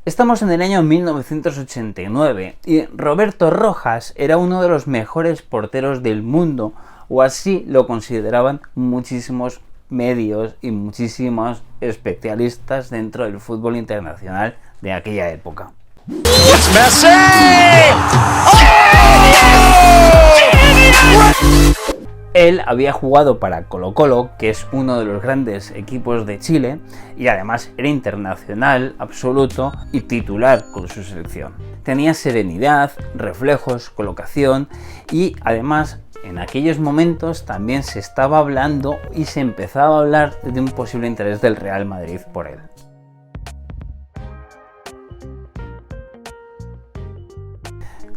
Estamos en el año 1989 y Roberto Rojas era uno de los mejores porteros del mundo, o así lo consideraban muchísimos medios y muchísimos especialistas dentro del fútbol internacional de aquella época. Él había jugado para Colo-Colo, que es uno de los grandes equipos de Chile, y además era internacional absoluto y titular con su selección. Tenía serenidad, reflejos, colocación y además en aquellos momentos también se estaba hablando y se empezaba a hablar de un posible interés del Real Madrid por él.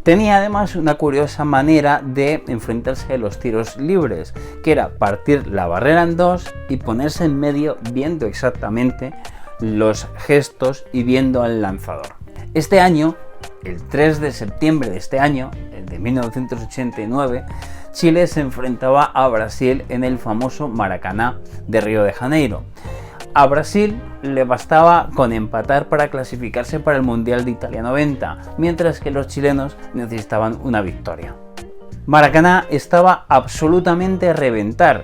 Tenía además una curiosa manera de enfrentarse a los tiros libres, que era partir la barrera en dos y ponerse en medio viendo exactamente los gestos y viendo al lanzador. Este año, el 3 de septiembre de este año, el de 1989, Chile se enfrentaba a Brasil en el famoso Maracaná de Río de Janeiro. A Brasil le bastaba con empatar para clasificarse para el Mundial de Italia 90, mientras que los chilenos necesitaban una victoria. Maracaná estaba absolutamente a reventar,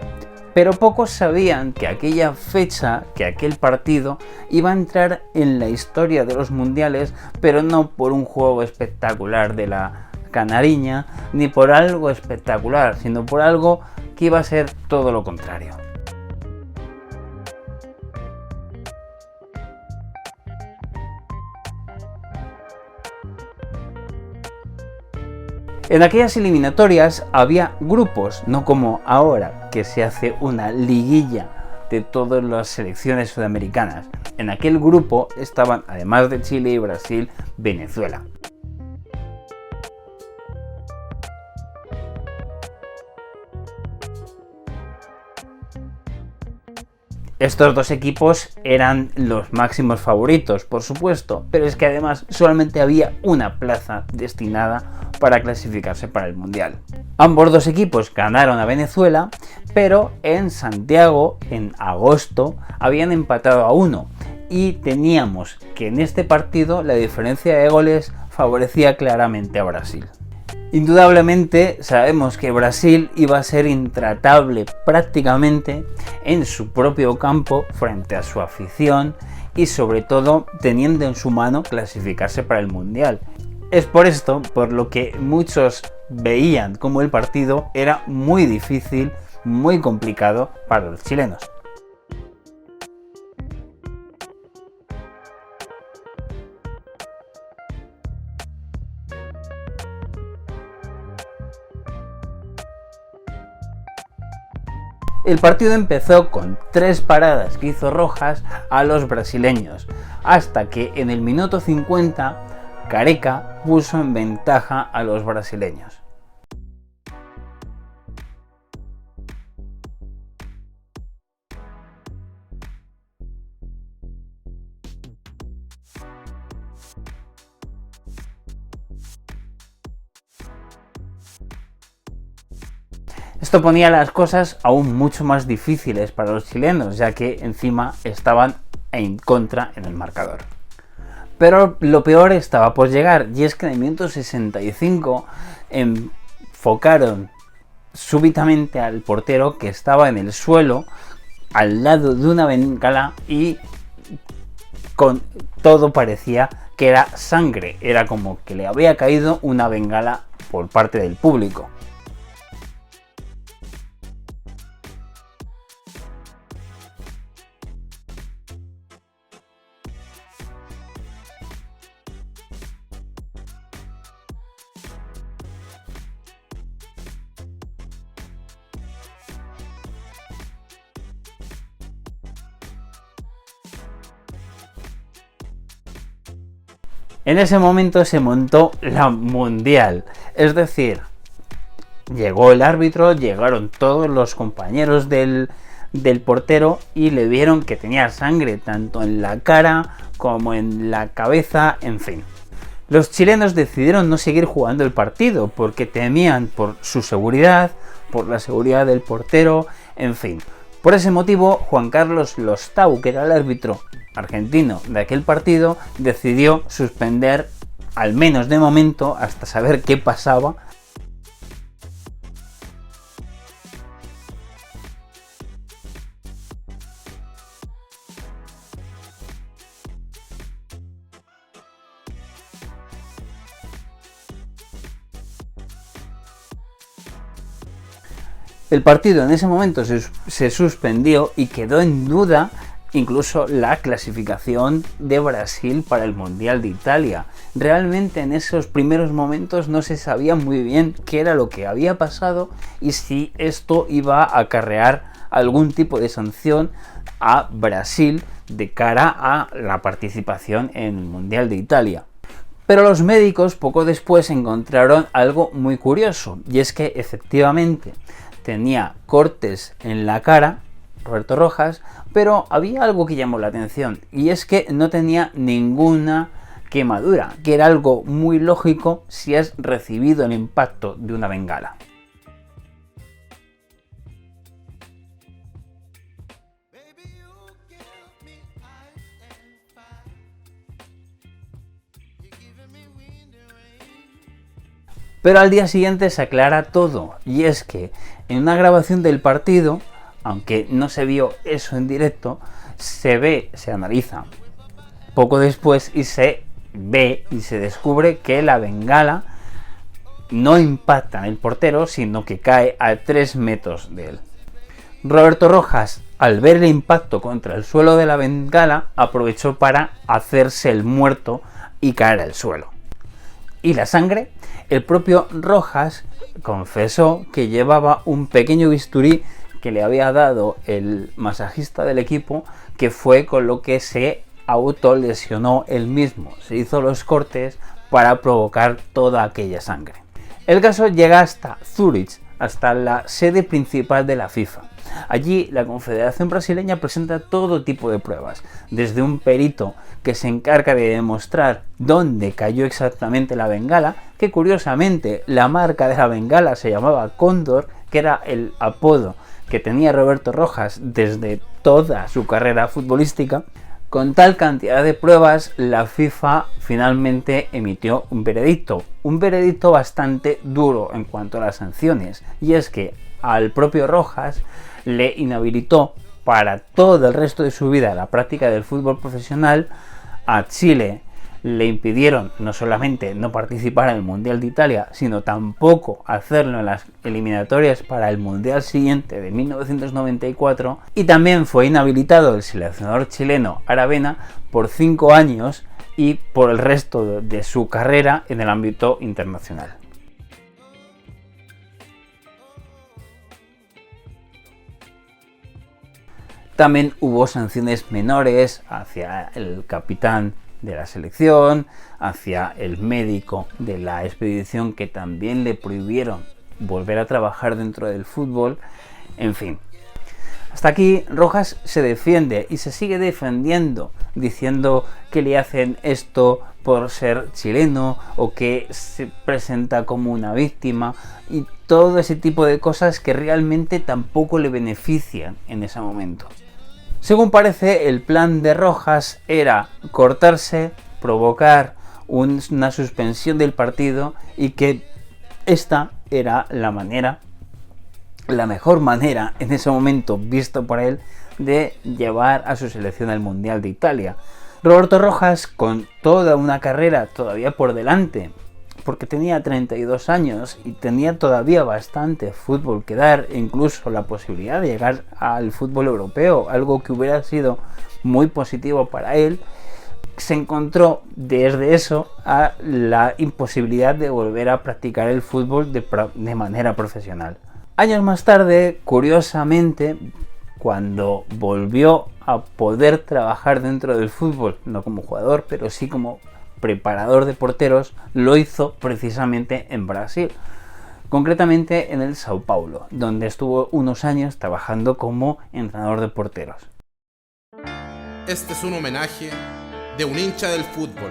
pero pocos sabían que aquella fecha, que aquel partido, iba a entrar en la historia de los mundiales, pero no por un juego espectacular de la Canariña, ni por algo espectacular, sino por algo que iba a ser todo lo contrario. En aquellas eliminatorias había grupos, no como ahora, que se hace una liguilla de todas las selecciones sudamericanas. En aquel grupo estaban, además de Chile y Brasil, Venezuela. Estos dos equipos eran los máximos favoritos, por supuesto, pero es que además solamente había una plaza destinada para clasificarse para el Mundial. Ambos dos equipos ganaron a Venezuela, pero en Santiago, en agosto, habían empatado a 1 y teníamos que en este partido la diferencia de goles favorecía claramente a Brasil. Indudablemente sabemos que Brasil iba a ser intratable prácticamente en su propio campo frente a su afición y sobre todo teniendo en su mano clasificarse para el Mundial. Es por esto por lo que muchos veían como el partido era muy difícil, muy complicado para los chilenos. El partido empezó con 3 paradas que hizo Rojas a los brasileños, hasta que en el minuto 50 Careca puso en ventaja a los brasileños. Esto ponía las cosas aún mucho más difíciles para los chilenos, ya que encima estaban en contra en el marcador. Pero lo peor estaba por llegar, y es que en el minuto 65 enfocaron súbitamente al portero que estaba en el suelo, al lado de una bengala, y con todo parecía que era sangre, era como que le había caído una bengala por parte del público. En ese momento se montó la Mundial, es decir, llegó el árbitro, llegaron todos los compañeros del portero y le vieron que tenía sangre tanto en la cara como en la cabeza, en fin. Los chilenos decidieron no seguir jugando el partido porque temían por su seguridad, por la seguridad del portero, en fin. Por ese motivo, Juan Carlos Lostau, que era el árbitro, argentino de aquel partido decidió suspender, al menos de momento, hasta saber qué pasaba. El partido en ese momento se suspendió y quedó en duda incluso la clasificación de Brasil para el Mundial de Italia. Realmente en esos primeros momentos no se sabía muy bien qué era lo que había pasado y si esto iba a acarrear algún tipo de sanción a Brasil de cara a la participación en el Mundial de Italia. Pero los médicos poco después encontraron algo muy curioso, y es que efectivamente tenía cortes en la cara, Roberto Rojas, pero había algo que llamó la atención, y es que no tenía ninguna quemadura, que era algo muy lógico si has recibido el impacto de una bengala. Pero al día siguiente se aclara todo, y es que en una grabación del partido, aunque no se vio eso en directo, se analiza poco después y se ve y se descubre que la bengala no impacta en el portero, sino que cae a 3 metros de él. Roberto Rojas, al ver el impacto contra el suelo de la bengala, aprovechó para hacerse el muerto y caer al suelo. ¿Y la sangre? El propio Rojas confesó que llevaba un pequeño bisturí que le había dado el masajista del equipo, que fue con lo que se autolesionó él mismo. Se hizo los cortes para provocar toda aquella sangre. El caso llega hasta Zúrich, hasta la sede principal de la FIFA. Allí la Confederación Brasileña presenta todo tipo de pruebas, desde un perito que se encarga de demostrar dónde cayó exactamente la bengala, que curiosamente la marca de la bengala se llamaba Cóndor, que era el apodo que tenía Roberto Rojas desde toda su carrera futbolística. Con tal cantidad de pruebas, la FIFA finalmente emitió un veredicto bastante duro en cuanto a las sanciones, y es que al propio Rojas le inhabilitó para todo el resto de su vida la práctica del fútbol profesional. A Chile le impidieron no solamente no participar en el Mundial de Italia, sino tampoco hacerlo en las eliminatorias para el Mundial siguiente de 1994, y también fue inhabilitado el seleccionador chileno Aravena por 5 años y por el resto de su carrera en el ámbito internacional. También hubo sanciones menores hacia el capitán de la selección, hacia el médico de la expedición, que también le prohibieron volver a trabajar dentro del fútbol. En fin, hasta aquí Rojas se defiende y se sigue defendiendo, diciendo que le hacen esto por ser chileno o que se presenta como una víctima y todo ese tipo de cosas que realmente tampoco le benefician en ese momento. Según parece, el plan de Rojas era cortarse, provocar una suspensión del partido, y que esta era la mejor manera en ese momento, visto por él, de llevar a su selección al Mundial de Italia. Roberto Rojas, con toda una carrera todavía por delante, porque tenía 32 años y tenía todavía bastante fútbol que dar, incluso la posibilidad de llegar al fútbol europeo, algo que hubiera sido muy positivo para él, se encontró desde eso a la imposibilidad de volver a practicar el fútbol de manera profesional. Años más tarde, curiosamente, cuando volvió a poder trabajar dentro del fútbol, no como jugador, pero sí como preparador de porteros, lo hizo precisamente en Brasil, concretamente en el Sao Paulo, donde estuvo unos años trabajando como entrenador de porteros. Este es un homenaje de un hincha del fútbol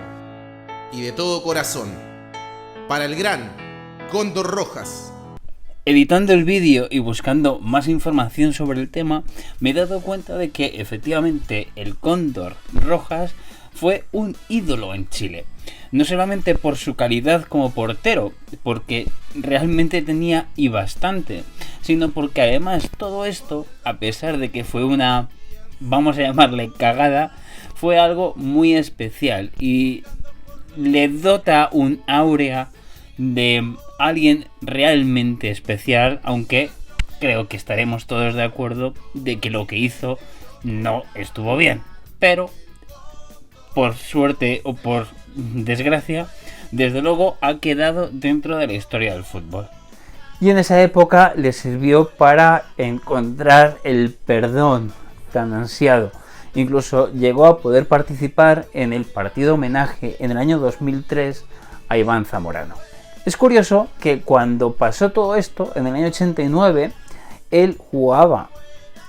y de todo corazón para el gran Cóndor Rojas. Editando el vídeo y buscando más información sobre el tema, me he dado cuenta de que efectivamente el Cóndor Rojas fue un ídolo en Chile. No solamente por su calidad como portero, porque realmente tenía y bastante, sino porque además todo esto, a pesar de que fue una, vamos a llamarle cagada, fue algo muy especial y le dota un áurea de alguien realmente especial, aunque creo que estaremos todos de acuerdo de que lo que hizo no estuvo bien. Pero, por suerte o por desgracia, desde luego ha quedado dentro de la historia del fútbol. Y en esa época le sirvió para encontrar el perdón tan ansiado. Incluso llegó a poder participar en el partido homenaje en el año 2003 a Iván Zamorano. Es curioso que cuando pasó todo esto, en el año 89, él jugaba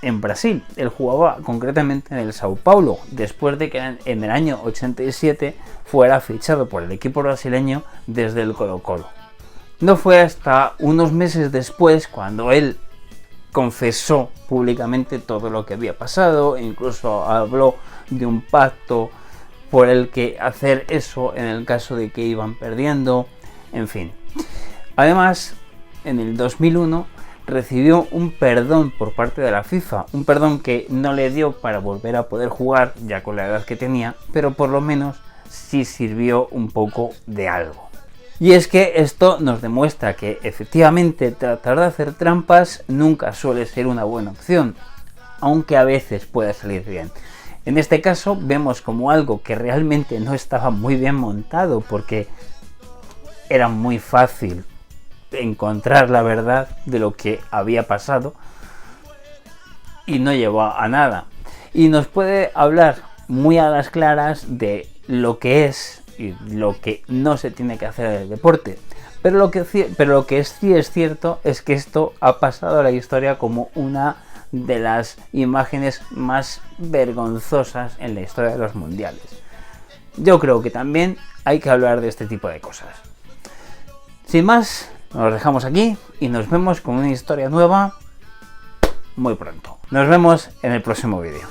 en Brasil. Él jugaba concretamente en el Sao Paulo, después de que en el año 87 fuera fichado por el equipo brasileño desde el Colo-Colo. No fue hasta unos meses después cuando él confesó públicamente todo lo que había pasado, e incluso habló de un pacto por el que hacer eso en el caso de que iban perdiendo, en fin. Además, en el 2001 recibió un perdón por parte de la FIFA, un perdón que no le dio para volver a poder jugar ya con la edad que tenía, pero por lo menos sí sirvió un poco de algo. Y es que esto nos demuestra que efectivamente tratar de hacer trampas nunca suele ser una buena opción, aunque a veces pueda salir bien. En este caso vemos como algo que realmente no estaba muy bien montado, porque era muy fácil encontrar la verdad de lo que había pasado y no llevó a nada. Y nos puede hablar muy a las claras de lo que es y lo que no se tiene que hacer en el deporte. Pero lo que sí es cierto es que esto ha pasado a la historia como una de las imágenes más vergonzosas en la historia de los mundiales. Yo creo que también hay que hablar de este tipo de cosas. Sin más, nos dejamos aquí y nos vemos con una historia nueva muy pronto. Nos vemos en el próximo vídeo.